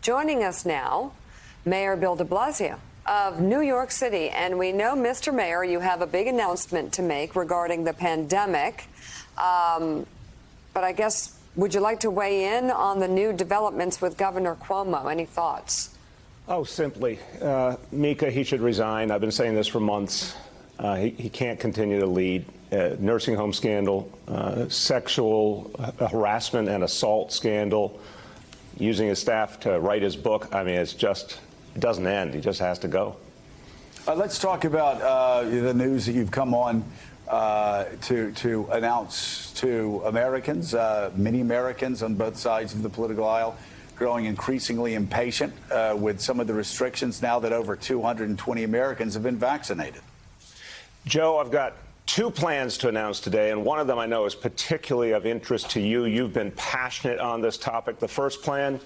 Joining us now, Mayor Bill de Blasio of New York City. And we know, Mr. Mayor, you have a big announcement to make regarding the pandemic. But I guess, would you like to weigh in on the new developments with Governor Cuomo? Any thoughts? Oh, simply, Mika, he should resign. I've been saying this for months. He can't continue to lead. Nursing home scandal, sexual harassment and assault scandal, using his staff to write his book. I mean, it doesn't end. He just has to go. Let's talk about the news that you've come on to announce to Americans, many Americans on both sides of the political aisle, growing increasingly impatient with some of the restrictions now that over 220 Americans have been vaccinated. Joe, I've got two plans to announce today, and one of them I know is particularly of interest to you. You've been passionate on this topic. The first plan,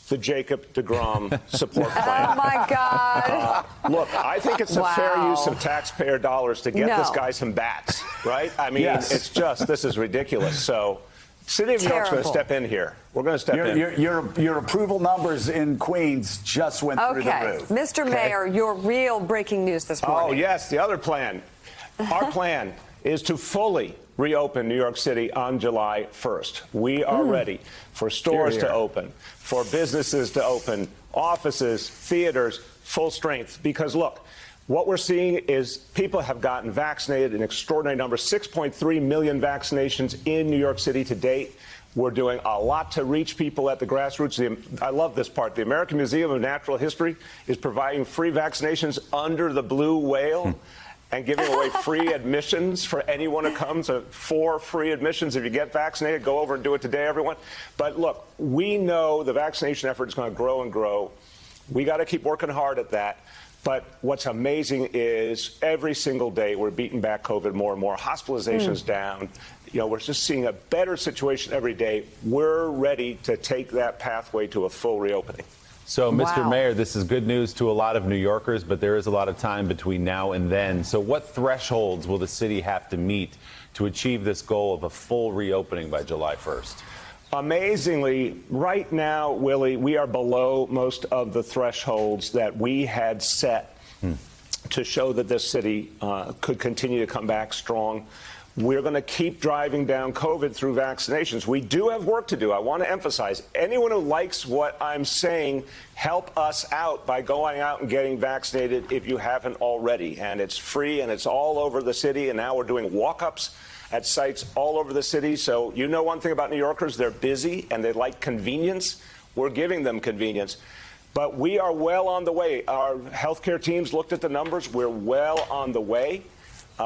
the Jacob deGrom support plan. Oh, my God. Look, I think it's a fair use of taxpayer dollars to get this guy some bats, right? I mean, it's just, this is ridiculous. So, City of New York's going to step in here. We're going to step in. Your approval numbers in Queens just went through the roof. Mr. Mayor, your real breaking news this morning. Oh, yes, the other plan. Our plan is to fully reopen New York City on July 1st. We are ready for stores to open, for businesses to open, offices, theaters, full strength. Because, look, what we're seeing is people have gotten vaccinated in extraordinary numbers, 6.3 million vaccinations in New York City to date. We're doing a lot to reach people at the grassroots. I love this part. The American Museum of Natural History is providing free vaccinations under the blue whale. And giving away free admissions for anyone who comes, 4 free admissions. If you get vaccinated, go over and do it today, everyone. But look, we know the vaccination effort is going to grow and grow. We got to keep working hard at that. But what's amazing is every single day we're beating back COVID more and more. Hospitalizations down. You know, we're just seeing a better situation every day. We're ready to take that pathway to a full reopening. So, Mr. Mayor, this is good news to a lot of New Yorkers, but there is a lot of time between now and then. So what thresholds will the city have to meet to achieve this goal of a full reopening by July 1st? Amazingly, right now, Willie, we are below most of the thresholds that we had set to show that this city could continue to come back strong. We're going to keep driving down COVID through vaccinations. We do have work to do. I want to emphasize, anyone who likes what I'm saying, help us out by going out and getting vaccinated if you haven't already. And it's free and it's all over the city. And now we're doing walk-ups at sites all over the city. So you know one thing about New Yorkers, they're busy and they like convenience. We're giving them convenience. But we are well on the way. Our healthcare teams looked at the numbers. We're well on the way.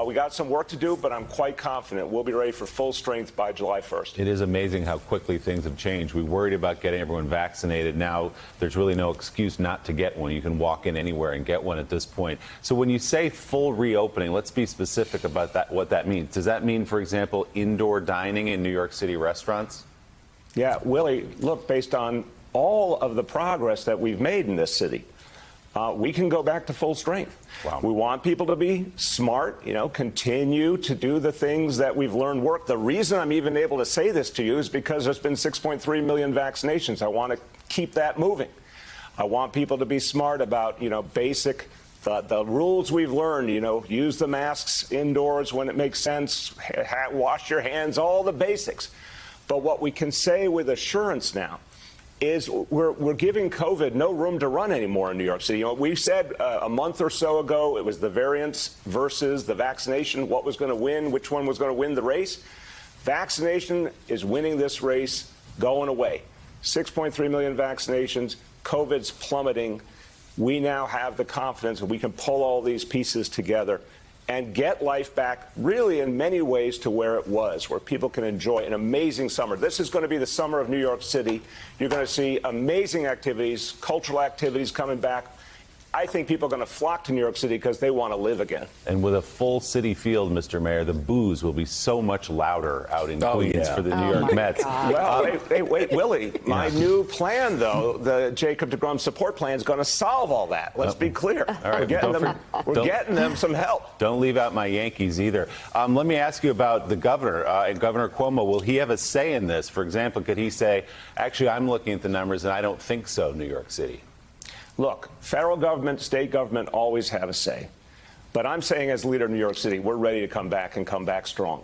We got some work to do, but I'm quite confident we'll be ready for full strength by July 1st. It is amazing how quickly things have changed. We worried about getting everyone vaccinated. Now there's really no excuse not to get one. You can walk in anywhere and get one at this point. So when you say full reopening, let's be specific about that. What that means. Does that mean, for example, indoor dining in New York City restaurants? Yeah, Willie, look, based on all of the progress that we've made in this city, we can go back to full strength. Wow. We want people to be smart, you know, continue to do the things that we've learned work. The reason I'm even able to say this to you is because there's been 6.3 million vaccinations. I want to keep that moving. I want people to be smart about, you know, basic, the rules we've learned, you know, use the masks indoors when it makes sense, wash your hands, all the basics. But what we can say with assurance now is we're giving COVID no room to run anymore in New York City. You know, we said a month or so ago it was the variants versus the vaccination, what was going to win, which one was going to win the race. Vaccination is winning this race, going away. 6.3 million vaccinations, COVID's plummeting. We now have the confidence that we can pull all these pieces together and get life back, really in many ways, to where it was, where people can enjoy an amazing summer. This is going to be the summer of New York City. You're going to see amazing activities, cultural activities coming back I think people are going to flock to New York City because they want to live again. And with a full City Field, Mr. Mayor, the boos will be so much louder out in Queens for the New York Mets. Well, wait, Willie. My new plan, though, the Jacob deGrom support plan, is going to solve all that. Let's be clear. All right, We're getting them some help. Don't leave out my Yankees either. Let me ask you about the governor. Governor Cuomo, will he have a say in this? For example, could he say, actually, I'm looking at the numbers and I don't think so, New York City? Look, federal government, state government always have a say. But I'm saying as leader of New York City, we're ready to come back and come back strong.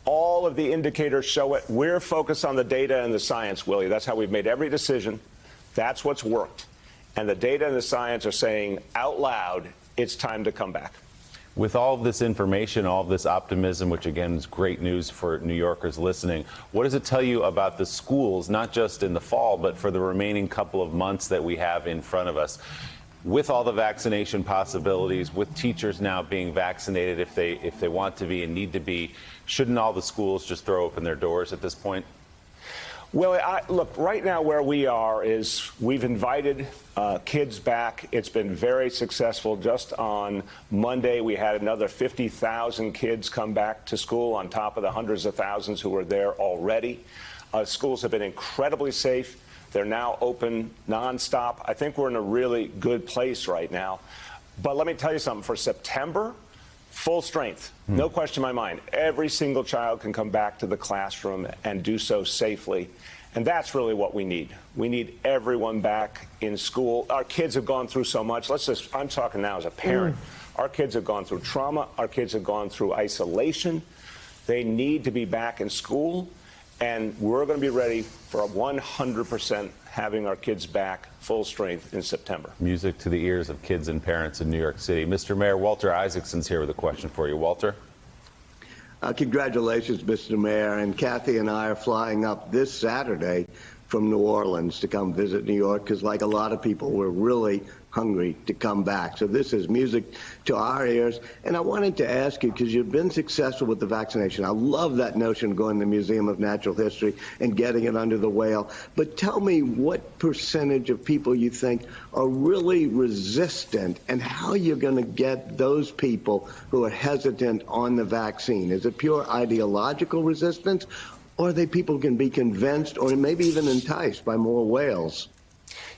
All of the indicators show it. We're focused on the data and the science, Willie. That's how we've made every decision. That's what's worked. And the data and the science are saying out loud, it's time to come back. With all of this information, all of this optimism, which again is great news for New Yorkers listening, what does it tell you about the schools, not just in the fall, but for the remaining couple of months that we have in front of us? With all the vaccination possibilities, with teachers now being vaccinated if they want to be and need to be, shouldn't all the schools just throw open their doors at this point? Well, look, right now where we are is we've invited kids back. It's been very successful. Just on Monday, we had another 50,000 kids come back to school on top of the hundreds of thousands who were there already. Schools have been incredibly safe. They're now open nonstop. I think we're in a really good place right now. But let me tell you something. For September, full strength, no question in my mind. Every single child can come back to the classroom and do so safely. And that's really what we need. We need everyone back in school. Our kids have gone through so much. I'm talking now as a parent. Our kids have gone through trauma. Our kids have gone through isolation. They need to be back in school. And we're going to be ready for 100% having our kids back full strength in September. Music to the ears of kids and parents in New York City. Mr. Mayor, Walter Isaacson's here with a question for you. Walter? Congratulations, Mr. Mayor. And Kathy and I are flying up this Saturday from New Orleans to come visit New York because, like a lot of people, we're really hungry to come back. So this is music to our ears. And I wanted to ask you, because you've been successful with the vaccination. I love that notion of going to the Museum of Natural History and getting it under the whale. But tell me what percentage of people you think are really resistant and how you're going to get those people who are hesitant on the vaccine. Is it pure ideological resistance, or are they people who can be convinced or maybe even enticed by more whales?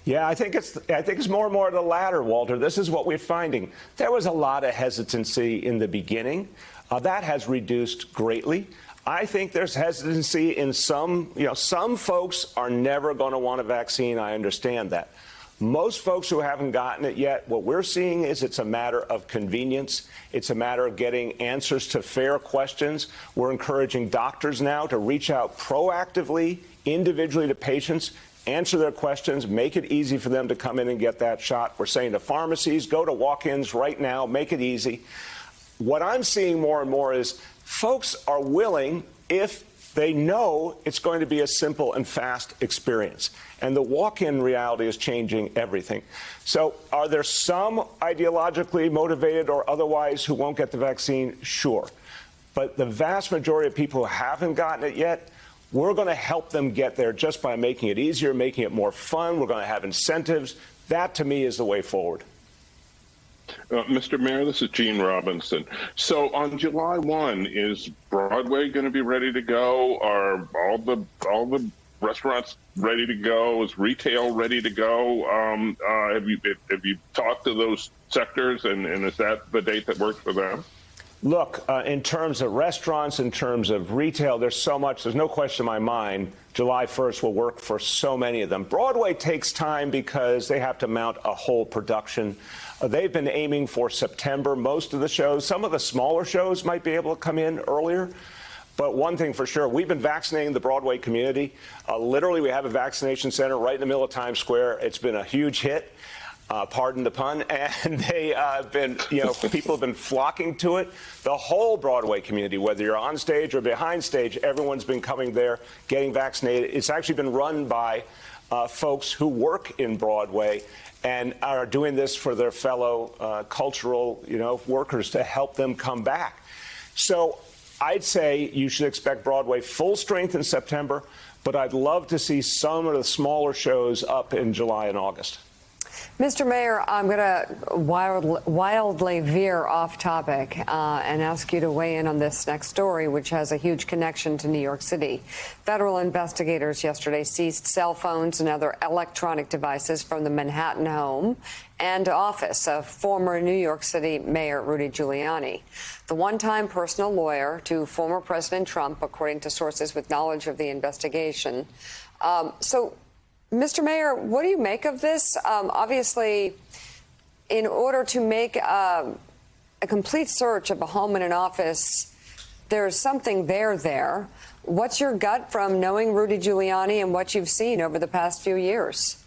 Yeah, I think it's more and more the latter, Walter. This is what we're finding. There was a lot of hesitancy in the beginning. That has reduced greatly. I think there's hesitancy in some folks are never going to want a vaccine. I understand that. Most folks who haven't gotten it yet, what we're seeing is it's a matter of convenience. It's a matter of getting answers to fair questions. We're encouraging doctors now to reach out proactively, individually to patients, answer their questions, make it easy for them to come in and get that shot. We're saying to pharmacies, go to walk-ins right now, make it easy. What I'm seeing more and more is folks are willing if they know it's going to be a simple and fast experience. And the walk-in reality is changing everything. So are there some ideologically motivated or otherwise who won't get the vaccine? Sure. But the vast majority of people who haven't gotten it yet, we're going to help them get there just by making it easier, making it more fun. We're going to have incentives. That, to me, is the way forward. Mr. Mayor, this is Gene Robinson. So on July 1, is Broadway going to be ready to go? Are all the restaurants ready to go? Is retail ready to go? Have you talked to those sectors, and is that the date that works for them? Look, in terms of restaurants, in terms of retail, there's so much. There's no question in my mind July 1st will work for so many of them. Broadway takes time because they have to mount a whole production. They've been aiming for September. Most of the shows, some of the smaller shows might be able to come in earlier. But one thing for sure, we've been vaccinating the Broadway community. Literally, we have a vaccination center right in the middle of Times Square. It's been a huge hit. Pardon the pun, and they have been, people have been flocking to it. The whole Broadway community, whether you're on stage or behind stage, everyone's been coming there, getting vaccinated. It's actually been run by folks who work in Broadway and are doing this for their fellow cultural, workers to help them come back. So I'd say you should expect Broadway full strength in September, but I'd love to see some of the smaller shows up in July and August. Mr. Mayor, I'm going to wildly veer off topic and ask you to weigh in on this next story, which has a huge connection to New York City. Federal investigators yesterday seized cell phones and other electronic devices from the Manhattan home and office of former New York City Mayor Rudy Giuliani, the one-time personal lawyer to former President Trump, according to sources with knowledge of the investigation. Mr. Mayor, what do you make of this? Obviously, in order to make a complete search of a home and an office, there's something there. What's your gut from knowing Rudy Giuliani and what you've seen over the past few years?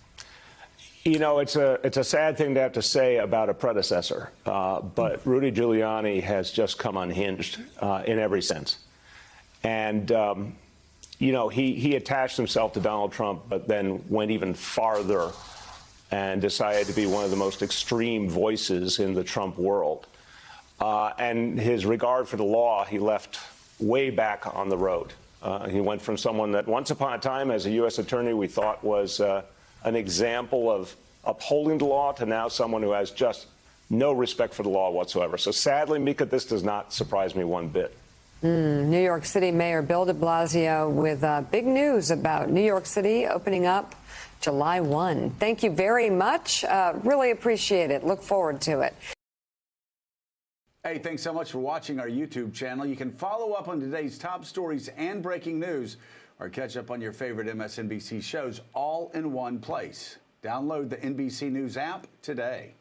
You know, it's a sad thing to have to say about a predecessor, but Rudy Giuliani has just come unhinged in every sense. And you know, he attached himself to Donald Trump, but then went even farther and decided to be one of the most extreme voices in the Trump world. And his regard for the law, he left way back on the road. He went from someone that once upon a time, as a U.S. attorney, we thought was an example of upholding the law, to now someone who has just no respect for the law whatsoever. So sadly, Mika, this does not surprise me one bit. New York City Mayor Bill de Blasio with big news about New York City opening up July 1. Thank you very much. Really appreciate it. Look forward to it. Hey, thanks so much for watching our YouTube channel. You can follow up on today's top stories and breaking news, or catch up on your favorite MSNBC shows all in one place. Download the NBC News app today.